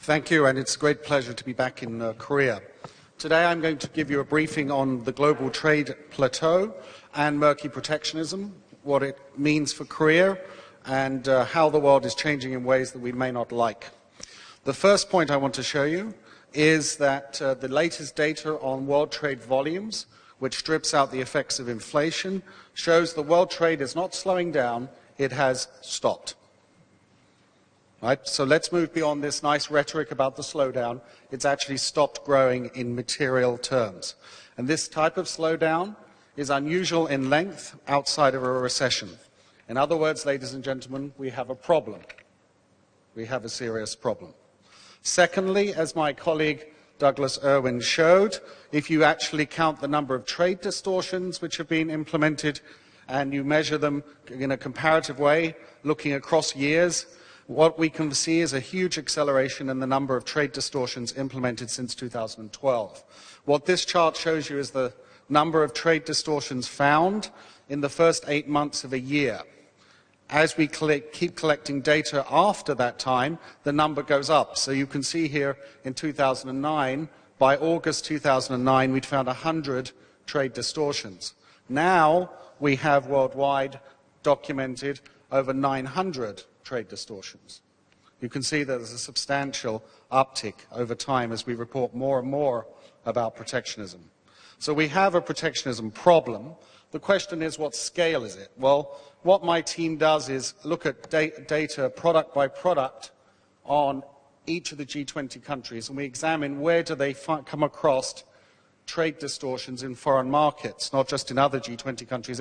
Thank you, and it's a great pleasure to be back in Korea. Today I'm going to give you a briefing on the global trade plateau and murky protectionism, what it means for Korea, and how the world is changing in ways that we may not like. The first point I want to show you is that the latest data on world trade volumes, which strips out the effects of inflation, shows the world trade is not slowing down, it has stopped. Right? So let's move beyond this nice rhetoric about the slowdown. It's actually stopped growing in material terms. And this type of slowdown is unusual in length outside of a recession. In other words, ladies and gentlemen, we have a problem. We have a serious problem. Secondly, as my colleague Douglas Irwin showed, if you actually count the number of trade distortions which have been implemented and you measure them in a comparative way, looking across years, what we can see is a huge acceleration in the number of trade distortions implemented since 2012. What this chart shows you is the number of trade distortions found in the first 8 months of a year. As we keep collecting data after that time, the number goes up. So you can see here in 2009, by August 2009, we'd found 100 trade distortions. Now we have worldwide documented over 900 trade distortions. You can see that there's a substantial uptick over time as we report more and more about protectionism. So we have a protectionism problem. The question is, what scale is it? Well, what my team does is look at data product by product on each of the G20 countries, and we examine where do they come across trade distortions in foreign markets, not just in other G20 countries,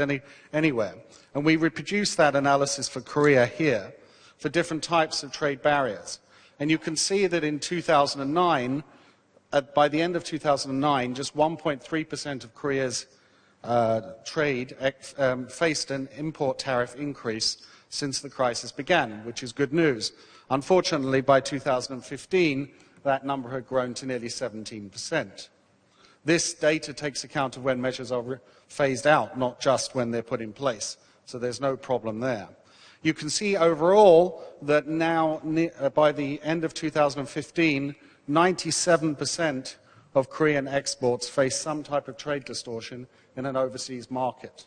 anywhere. And we reproduce that analysis for Korea here, for different types of trade barriers. And you can see that in 2009, by the end of 2009, just 1.3% of Korea's trade faced an import tariff increase since the crisis began, which is good news. Unfortunately, by 2015, that number had grown to nearly 17%. This data takes account of when measures are phased out, not just when they're put in place. So there's no problem there. You can see overall that now, by the end of 2015, 97% of Korean exports face some type of trade distortion in an overseas market.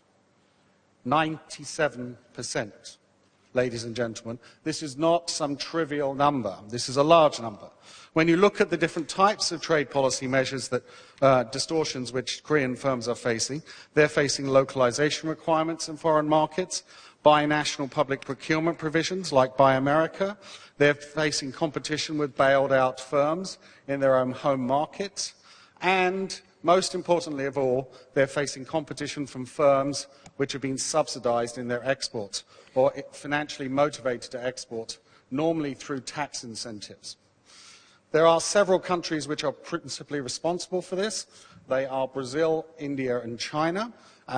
97%, ladies and gentlemen. This is not some trivial number. This is a large number. When you look at the different types of trade policy measures that distortions which Korean firms are facing, they're facing localization requirements in foreign markets, binational public procurement provisions like Buy America. They're facing competition with bailed out firms in their own home markets. And most importantly of all, they're facing competition from firms which have been subsidized in their exports or financially motivated to export, normally through tax incentives. There are several countries which are principally responsible for this. They are Brazil, India, and China,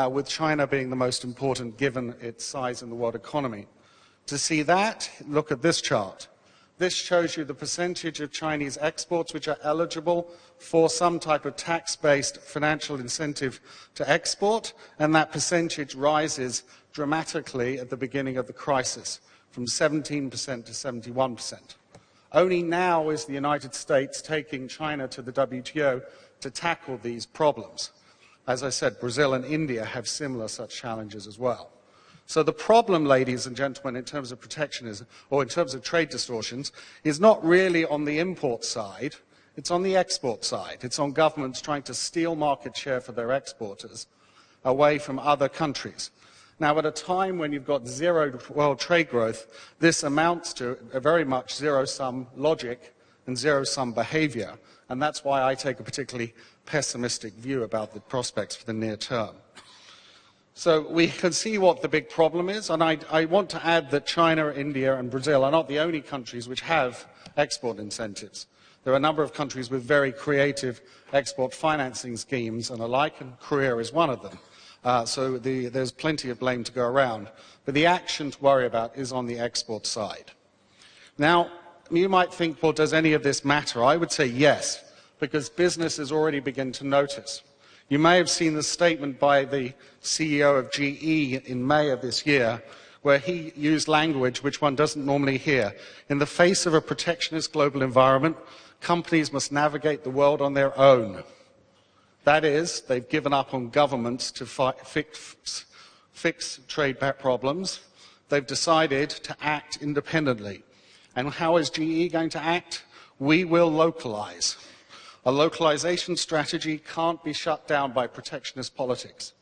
with China being the most important given its size in the world economy. To see that, look at this chart. This shows you the percentage of Chinese exports which are eligible for some type of tax-based financial incentive to export, and that percentage rises dramatically at the beginning of the crisis, from 17% to 71%. Only now is the United States taking China to the WTO to tackle these problems. As I said, Brazil and India have similar such challenges as well. So the problem, ladies and gentlemen, in terms of protectionism, or in terms of trade distortions, is not really on the import side, it's on the export side. It's on governments trying to steal market share for their exporters away from other countries. Now, at a time when you've got zero world trade growth, this amounts to a very much zero-sum logic and zero-sum behavior, and that's why I take a particularly pessimistic view about the prospects for the near term. So we can see what the big problem is, and I want to add that China, India, and Brazil are not the only countries which have export incentives. There are a number of countries with very creative export financing schemes and alike, and Korea is one of them. So there's plenty of blame to go around. But the action to worry about is on the export side. Now, you might think, well, does any of this matter? I would say yes, because business has already begun to notice. You may have seen the statement by the CEO of GE in May of this year, where he used language which one doesn't normally hear. In the face of a protectionist global environment, companies must navigate the world on their own. That is, they've given up on governments to fix trade problems. They've decided to act independently. And how is GE going to act? We will localize. A localization strategy can't be shut down by protectionist politics.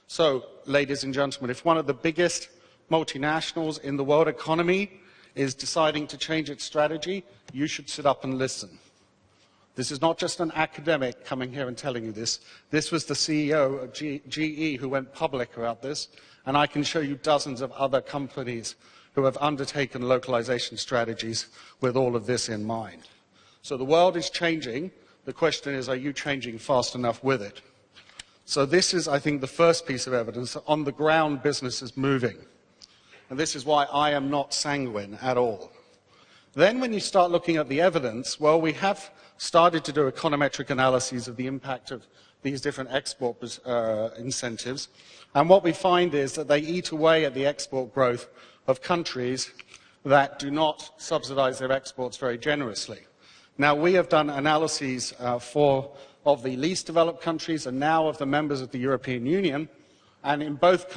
So, ladies and gentlemen, if one of the biggest multinationals in the world economy is deciding to change its strategy, you should sit up and listen. This is not just an academic coming here and telling you this. This was the CEO of GE who went public about this, and I can show you dozens of other companies who have undertaken localization strategies with all of this in mind. So the world is changing. The question is, are you changing fast enough with it? So this is, I think, the first piece of evidence that on the ground business is moving. And this is why I am not sanguine at all. Then when you start looking at the evidence, well, we have started to do econometric analyses of the impact of these different export incentives. And what we find is that they eat away at the export growth of countries that do not subsidize their exports very generously. Now, we have done analyses of the least developed countries and now of the members of the European Union. And in both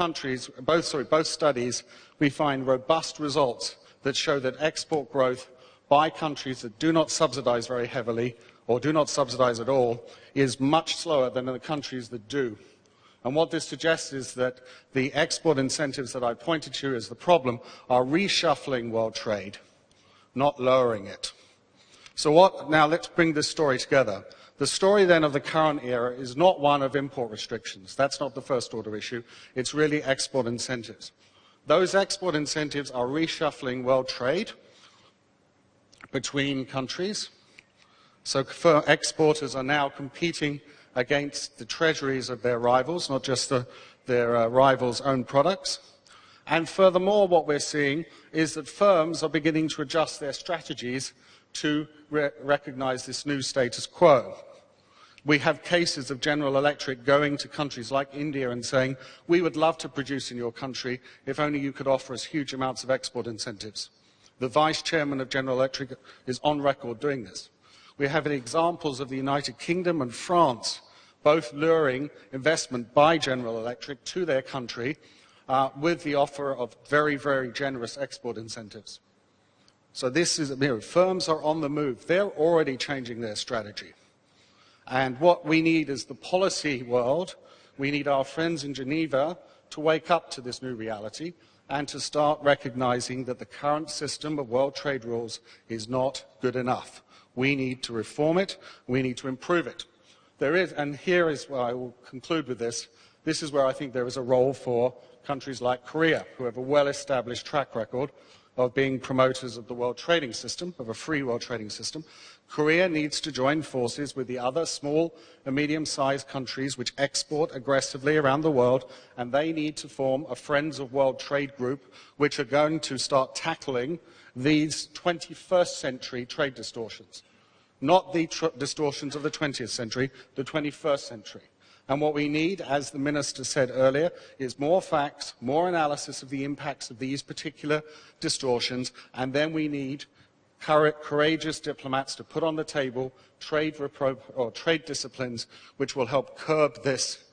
studies, we find robust results that show that export growth by countries that do not subsidize very heavily or do not subsidize at all is much slower than in the countries that do. And what this suggests is that the export incentives that I pointed to as the problem are reshuffling world trade, not lowering it. So now let's bring this story together. The story then of the current era is not one of import restrictions. That's not the first order issue. It's really export incentives. Those export incentives are reshuffling world trade between countries. So exporters are now competing against the treasuries of their rivals, not just their rivals' own products. And furthermore, what we're seeing is that firms are beginning to adjust their strategies to recognize this new status quo. We have cases of General Electric going to countries like India and saying, we would love to produce in your country if only you could offer us huge amounts of export incentives. The vice chairman of General Electric is on record doing this. We have examples of the United Kingdom and France both luring investment by General Electric to their country with the offer of very, very generous export incentives. So this is, firms are on the move. They're already changing their strategy. And what we need is the policy world. We need our friends in Geneva to wake up to this new reality and to start recognizing that the current system of world trade rules is not good enough. We need to reform it. We need to improve it. There is, and here is where I will conclude with this, this is where I think there is a role for countries like Korea, who have a well-established track record of being promoters of the world trading system, of a free world trading system. Korea needs to join forces with the other small and medium-sized countries which export aggressively around the world, and they need to form a Friends of World Trade group which are going to start tackling these 21st century trade distortions. Not the distortions of the 20th century, the 21st century. And what we need, as the Minister said earlier, is more facts, more analysis of the impacts of these particular distortions, and then we need courageous diplomats to put on the table trade disciplines which will help curb this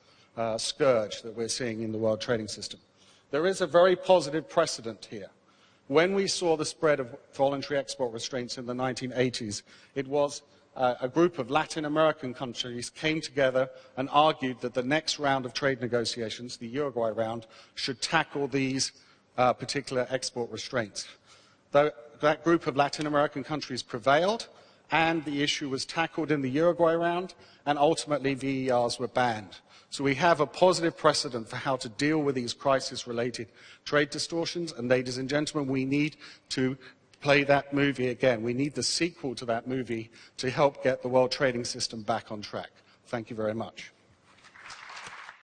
scourge that we're seeing in the world trading system. There is a very positive precedent here. When we saw the spread of voluntary export restraints in the 1980s, it was a group of Latin American countries came together and argued that the next round of trade negotiations, the Uruguay round, should tackle these particular export restraints. That group of Latin American countries prevailed, and the issue was tackled in the Uruguay round, and ultimately VERs were banned. So we have a positive precedent for how to deal with these crisis-related trade distortions, and ladies and gentlemen, we need to play that movie again. We need the sequel to that movie to help get the world trading system back on track. Thank you very much.